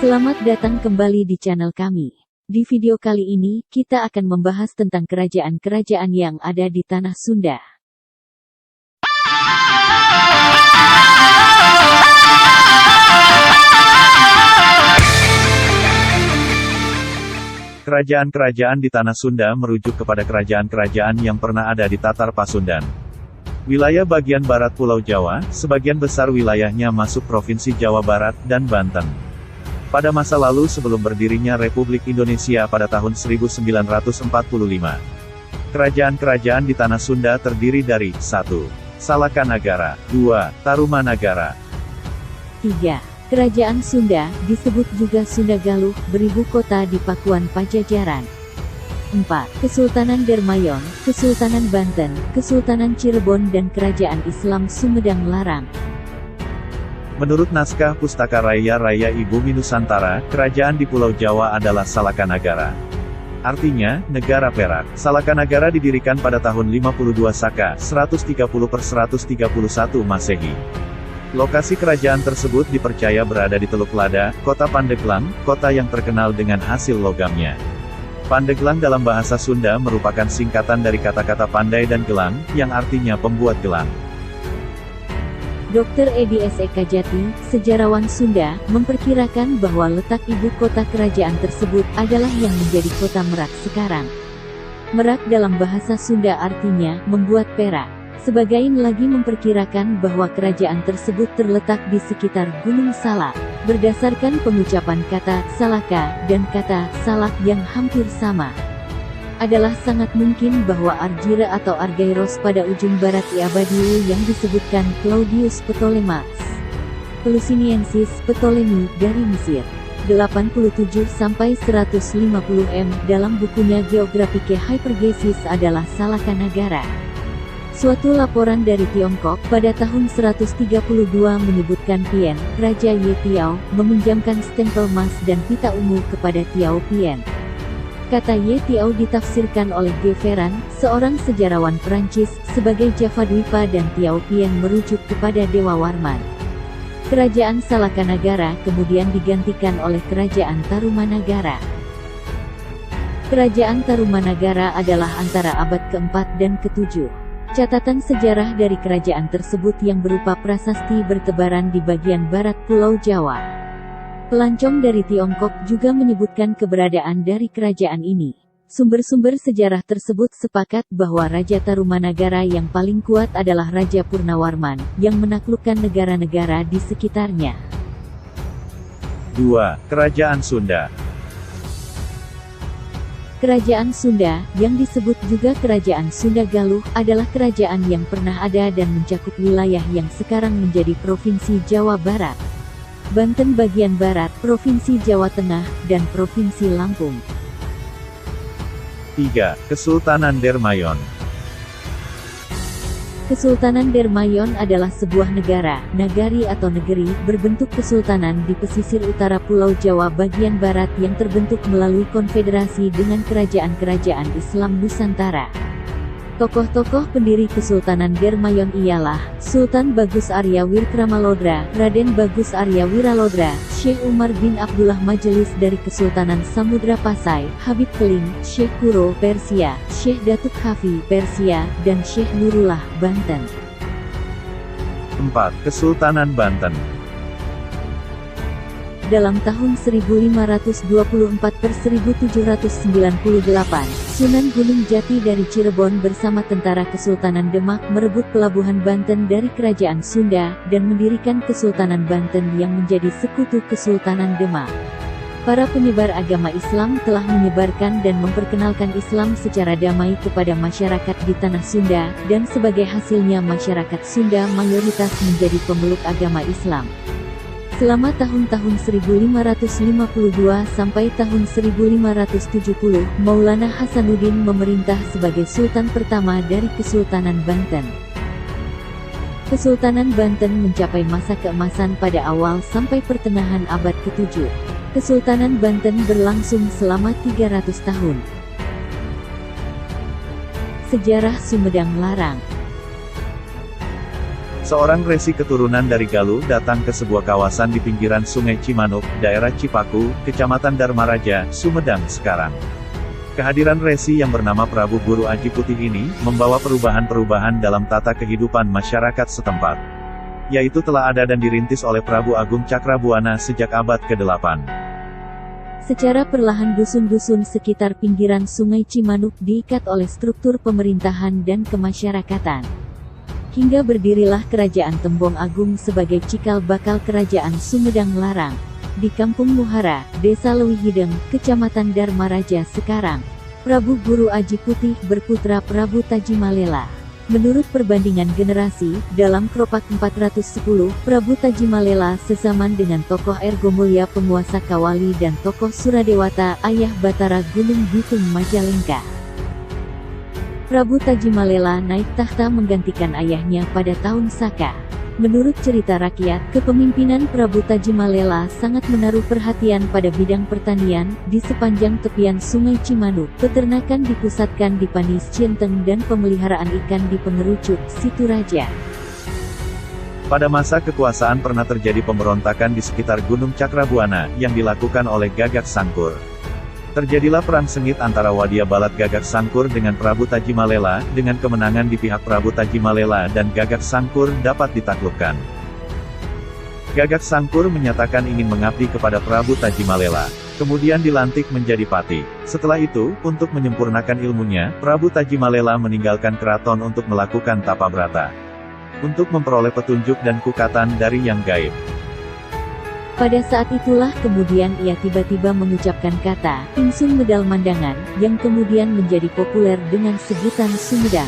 Selamat datang kembali di channel kami. Di video kali ini, kita akan membahas tentang kerajaan-kerajaan yang ada di Tanah Sunda. Kerajaan-kerajaan di Tanah Sunda merujuk kepada kerajaan-kerajaan yang pernah ada di Tatar Pasundan. Wilayah bagian barat Pulau Jawa, sebagian besar wilayahnya masuk Provinsi Jawa Barat dan Banten. Pada masa lalu sebelum berdirinya Republik Indonesia pada tahun 1945. Kerajaan-kerajaan di Tanah Sunda terdiri dari 1. Salakanagara, 2. Tarumanagara, 3. Kerajaan Sunda, disebut juga Sunda Galuh, beribu kota di Pakuan Pajajaran. 4. Kesultanan Dermayon, Kesultanan Banten, Kesultanan Cirebon dan Kerajaan Islam Sumedang Larang. Menurut naskah Pustaka Raya Ibu Nusantara, kerajaan di Pulau Jawa adalah Salakanagara. Artinya, negara perak. Salakanagara didirikan pada tahun 52 Saka, 130/131 Masehi. Lokasi kerajaan tersebut dipercaya berada di Teluk Lada, Kota Pandeglang, kota yang terkenal dengan hasil logamnya. Pandeglang dalam bahasa Sunda merupakan singkatan dari kata-kata pandai dan gelang, yang artinya pembuat gelang. Dr. Edi S. Eka Jati, sejarawan Sunda, memperkirakan bahwa letak ibu kota kerajaan tersebut adalah yang menjadi kota Merak sekarang. Merak dalam bahasa Sunda artinya membuat perak. Sebagian lagi memperkirakan bahwa kerajaan tersebut terletak di sekitar Gunung Salak, berdasarkan pengucapan kata Salaka dan kata Salak yang hampir sama. Adalah sangat mungkin bahwa Argira atau Argairos pada ujung barat Iabadiu yang disebutkan Claudius Ptolemas Pelusiniensis Ptolemy dari Mesir 87-150 m dalam bukunya Geographicae Hypergesis adalah Salakanagara. Suatu laporan dari Tiongkok pada tahun 132 menyebutkan Pien, Raja Ye Tiao, meminjamkan stempel emas dan pita ungu kepada Tiao Pien. Kata Ye Tiao ditafsirkan oleh Geveran, seorang sejarawan Perancis, sebagai Javadwipa dan Tiao Pien merujuk kepada Dewa Warman. Kerajaan Salakanagara kemudian digantikan oleh Kerajaan Tarumanagara. Kerajaan Tarumanagara adalah antara abad ke-4 dan ke-7. Catatan sejarah dari kerajaan tersebut yang berupa prasasti bertebaran di bagian barat Pulau Jawa. Pelancong dari Tiongkok juga menyebutkan keberadaan dari kerajaan ini. Sumber-sumber sejarah tersebut sepakat bahwa Raja Tarumanagara yang paling kuat adalah Raja Purnawarman, yang menaklukkan negara-negara di sekitarnya. 2. Kerajaan Sunda. Kerajaan Sunda, yang disebut juga Kerajaan Sunda Galuh, adalah kerajaan yang pernah ada dan mencakup wilayah yang sekarang menjadi Provinsi Jawa Barat, Banten bagian barat, Provinsi Jawa Tengah, dan Provinsi Lampung. 3. Kesultanan Dermayon. Kesultanan Dermayon adalah sebuah negara, nagari atau negeri, berbentuk kesultanan di pesisir utara Pulau Jawa bagian barat yang terbentuk melalui konfederasi dengan kerajaan-kerajaan Islam Nusantara. Tokoh-tokoh pendiri Kesultanan Dermayon ialah Sultan Bagus Arya Wirkramalodra, Raden Bagus Arya Wiralodra, Syekh Umar bin Abdullah Majelis dari Kesultanan Samudra Pasai, Habib Keling, Syekh Kuro, Persia, Syekh Datuk Khafi, Persia, dan Syekh Nurullah, Banten. 4. Kesultanan Banten. Dalam tahun 1524/1798, Sunan Gunung Jati dari Cirebon bersama tentara Kesultanan Demak merebut pelabuhan Banten dari Kerajaan Sunda, dan mendirikan Kesultanan Banten yang menjadi sekutu Kesultanan Demak. Para penyebar agama Islam telah menyebarkan dan memperkenalkan Islam secara damai kepada masyarakat di Tanah Sunda, dan sebagai hasilnya masyarakat Sunda mayoritas menjadi pemeluk agama Islam. Selama tahun-tahun 1552 sampai tahun 1570, Maulana Hasanuddin memerintah sebagai Sultan pertama dari Kesultanan Banten. Kesultanan Banten mencapai masa keemasan pada awal sampai pertengahan abad ke-7. Kesultanan Banten berlangsung selama 300 tahun. Sejarah Sumedang Larang. Seorang resi keturunan dari Galuh datang ke sebuah kawasan di pinggiran Sungai Cimanuk, daerah Cipaku, Kecamatan Dharmaraja, Sumedang sekarang. Kehadiran resi yang bernama Prabu Guru Aji Putih ini, membawa perubahan-perubahan dalam tata kehidupan masyarakat setempat. Yaitu telah ada dan dirintis oleh Prabu Agung Cakrabuana sejak abad ke-8. Secara perlahan dusun-dusun sekitar pinggiran Sungai Cimanuk diikat oleh struktur pemerintahan dan kemasyarakatan. Hingga berdirilah Kerajaan Tembong Agung sebagai cikal bakal Kerajaan Sumedang Larang, di Kampung Muhara, Desa Leuwihideng, Kecamatan Dharmaraja sekarang. Prabu Guru Aji Putih berputra Prabu Tajimalela. Menurut perbandingan generasi, dalam Kropak 410, Prabu Tajimalela sezaman dengan tokoh Ergomulya penguasa Kawali dan tokoh Suradewata, ayah Batara Gunung Bitung Majalengka. Prabu Tajimalela naik tahta menggantikan ayahnya pada tahun Saka. Menurut cerita rakyat, kepemimpinan Prabu Tajimalela sangat menaruh perhatian pada bidang pertanian, di sepanjang tepian Sungai Cimanuk, peternakan dipusatkan di Panis Cienteng dan pemeliharaan ikan di Pengerucuk, Situraja. Pada masa kekuasaan pernah terjadi pemberontakan di sekitar Gunung Cakrabuana, yang dilakukan oleh Gagak Sangkur. Terjadilah perang sengit antara Wadya Balat Gagak Sangkur dengan Prabu Tajimalela, dengan kemenangan di pihak Prabu Tajimalela dan Gagak Sangkur dapat ditaklukkan. Gagak Sangkur menyatakan ingin mengabdi kepada Prabu Tajimalela, kemudian dilantik menjadi pati. Setelah itu, untuk menyempurnakan ilmunya, Prabu Tajimalela meninggalkan keraton untuk melakukan tapa brata, untuk memperoleh petunjuk dan kukatan dari yang gaib. Pada saat itulah kemudian ia tiba-tiba mengucapkan kata, Ingsun Medal Mandangan, yang kemudian menjadi populer dengan sebutan Sumedang.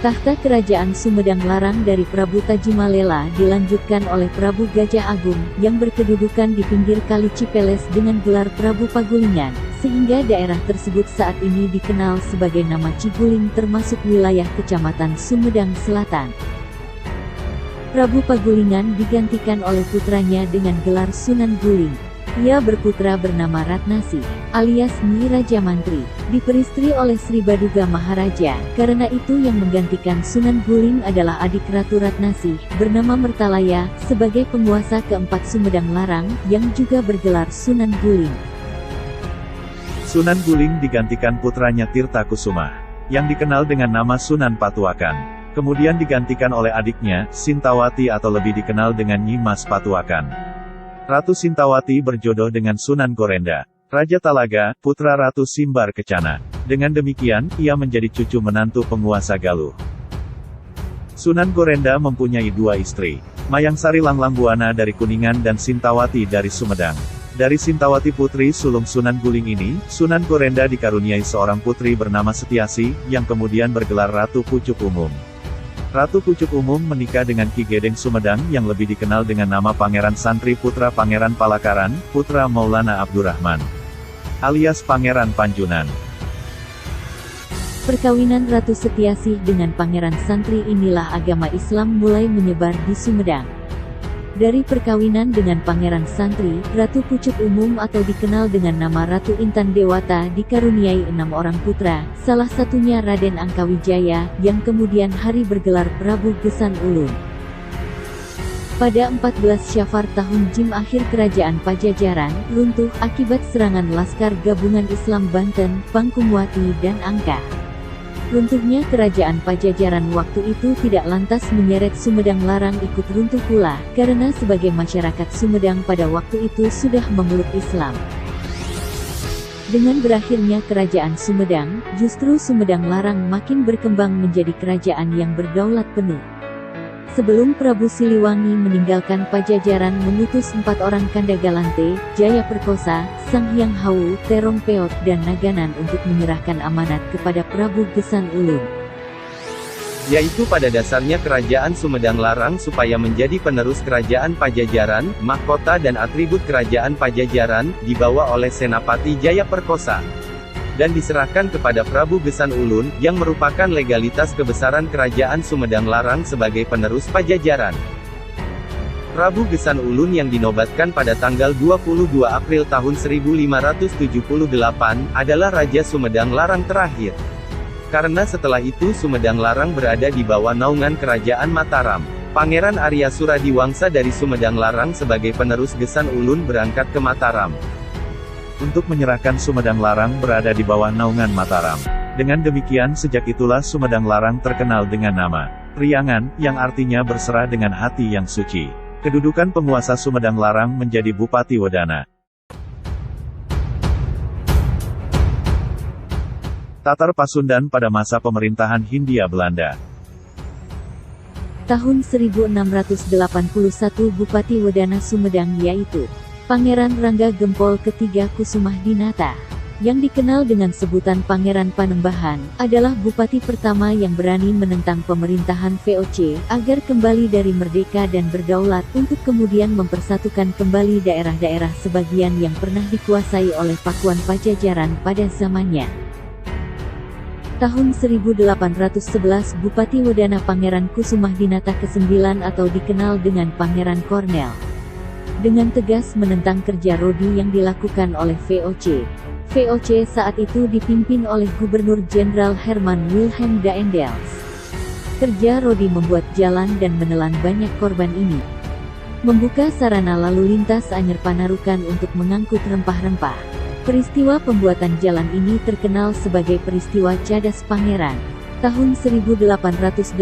Tahta Kerajaan Sumedang Larang dari Prabu Tajimalela dilanjutkan oleh Prabu Gajah Agung, yang berkedudukan di pinggir Kali Cipeles dengan gelar Prabu Pagulingan, sehingga daerah tersebut saat ini dikenal sebagai nama Ciguling termasuk wilayah Kecamatan Sumedang Selatan. Prabu Pagulingan digantikan oleh putranya dengan gelar Sunan Guling. Ia berputra bernama Ratnasih, alias Nyi Raja Mantri, diperistri oleh Sri Baduga Maharaja. Karena itu yang menggantikan Sunan Guling adalah adik Ratu Ratnasih, bernama Mertalaya, sebagai penguasa keempat Sumedang Larang, yang juga bergelar Sunan Guling. Sunan Guling digantikan putranya Tirta Kusuma, yang dikenal dengan nama Sunan Patuakan. Kemudian digantikan oleh adiknya, Sintawati atau lebih dikenal dengan Nyi Mas Patuakan. Ratu Sintawati berjodoh dengan Sunan Gorenda, Raja Talaga, putra Ratu Simbar Kencana. Dengan demikian, ia menjadi cucu menantu penguasa Galuh. Sunan Gorenda mempunyai dua istri, Mayangsari Langlangbuana dari Kuningan dan Sintawati dari Sumedang. Dari Sintawati putri sulung Sunan Guling ini, Sunan Gorenda dikaruniai seorang putri bernama Setiasi, yang kemudian bergelar Ratu Pucuk Umum. Ratu Pucuk Umum menikah dengan Ki Gedeng Sumedang yang lebih dikenal dengan nama Pangeran Santri putra Pangeran Palakaran, putra Maulana Abdurrahman, alias Pangeran Panjunan. Perkawinan Ratu Setiasih dengan Pangeran Santri inilah agama Islam mulai menyebar di Sumedang. Dari perkawinan dengan Pangeran Santri, Ratu Pucuk Umum atau dikenal dengan nama Ratu Intan Dewata dikaruniai 6 orang putra, salah satunya Raden Angkawijaya, yang kemudian hari bergelar Prabu Gesan Ulun. Pada 14 Syafar tahun Jim akhir Kerajaan Pajajaran runtuh akibat serangan Laskar Gabungan Islam Banten, Pangkumwati dan Angka. Runtuhnya Kerajaan Pajajaran waktu itu tidak lantas menyeret Sumedang Larang ikut runtuh pula, karena sebagai masyarakat Sumedang pada waktu itu sudah memeluk Islam. Dengan berakhirnya Kerajaan Sumedang, justru Sumedang Larang makin berkembang menjadi kerajaan yang berdaulat penuh. Sebelum Prabu Siliwangi meninggalkan Pajajaran mengutus 4 orang Kandagalante, Jaya Perkosa, Sang Hyang Hawu, Terong Peot dan Naganan untuk menyerahkan amanat kepada Prabu Gesan Ulun. Yaitu pada dasarnya Kerajaan Sumedang Larang supaya menjadi penerus Kerajaan Pajajaran, mahkota dan atribut Kerajaan Pajajaran, dibawa oleh Senapati Jaya Perkosa. Dan diserahkan kepada Prabu Gesan Ulun, yang merupakan legalitas kebesaran Kerajaan Sumedang Larang sebagai penerus Pajajaran. Prabu Gesan Ulun yang dinobatkan pada tanggal 22 April tahun 1578, adalah Raja Sumedang Larang terakhir. Karena setelah itu Sumedang Larang berada di bawah naungan Kerajaan Mataram. Pangeran Arya Suradiwangsa dari Sumedang Larang sebagai penerus Gesan Ulun berangkat ke Mataram. Untuk menyerahkan Sumedang Larang berada di bawah naungan Mataram. Dengan demikian sejak itulah Sumedang Larang terkenal dengan nama Priangan, yang artinya berserah dengan hati yang suci. Kedudukan penguasa Sumedang Larang menjadi Bupati Wedana. Tatar Pasundan pada masa pemerintahan Hindia Belanda. Tahun 1681 Bupati Wedana Sumedang yaitu Pangeran Rangga Gempol ketiga Kusumahdinata, yang dikenal dengan sebutan Pangeran Panembahan, adalah bupati pertama yang berani menentang pemerintahan VOC, agar kembali dari merdeka dan berdaulat, untuk kemudian mempersatukan kembali daerah-daerah sebagian yang pernah dikuasai oleh Pakuan Pajajaran pada zamannya. Tahun 1811 Bupati Wedana Pangeran Kusumahdinata ke-9 atau dikenal dengan Pangeran Cornel, dengan tegas menentang kerja Rodi yang dilakukan oleh VOC. VOC saat itu dipimpin oleh Gubernur Jenderal Herman Wilhelm Daendels. Kerja Rodi membuat jalan dan menelan banyak korban ini, membuka sarana lalu lintas Anyer Panarukan untuk mengangkut rempah-rempah. Peristiwa pembuatan jalan ini terkenal sebagai peristiwa Cadas Pangeran. Tahun 1888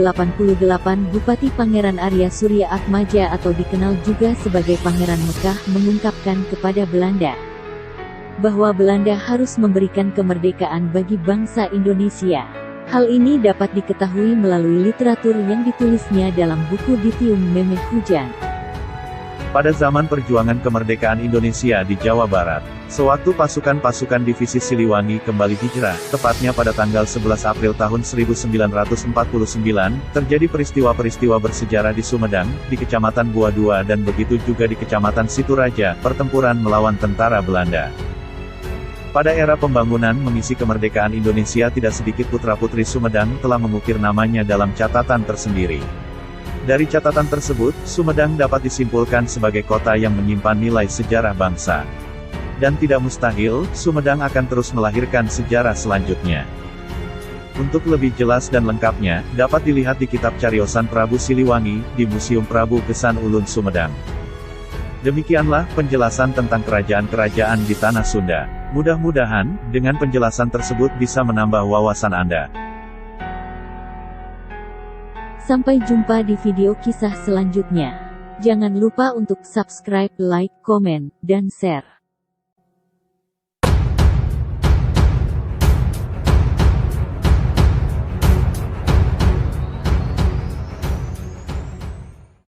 Bupati Pangeran Arya Surya Atmaja atau dikenal juga sebagai Pangeran Mekah mengungkapkan kepada Belanda bahwa Belanda harus memberikan kemerdekaan bagi bangsa Indonesia. Hal ini dapat diketahui melalui literatur yang ditulisnya dalam buku Ditium Memeh Hujan. Pada zaman perjuangan kemerdekaan Indonesia di Jawa Barat, sewaktu pasukan-pasukan divisi Siliwangi kembali hijrah, tepatnya pada tanggal 11 April tahun 1949, terjadi peristiwa-peristiwa bersejarah di Sumedang, di Kecamatan Bua II dan begitu juga di Kecamatan Situraja, pertempuran melawan tentara Belanda. Pada era pembangunan mengisi kemerdekaan Indonesia tidak sedikit putra-putri Sumedang telah mengukir namanya dalam catatan tersendiri. Dari catatan tersebut, Sumedang dapat disimpulkan sebagai kota yang menyimpan nilai sejarah bangsa. Dan tidak mustahil, Sumedang akan terus melahirkan sejarah selanjutnya. Untuk lebih jelas dan lengkapnya, dapat dilihat di kitab Cariosan Prabu Siliwangi, di Museum Prabu Gesan Ulun Sumedang. Demikianlah penjelasan tentang kerajaan-kerajaan di Tanah Sunda. Mudah-mudahan, dengan penjelasan tersebut bisa menambah wawasan Anda. Sampai jumpa di video kisah selanjutnya. Jangan lupa untuk subscribe, like, komen, dan share.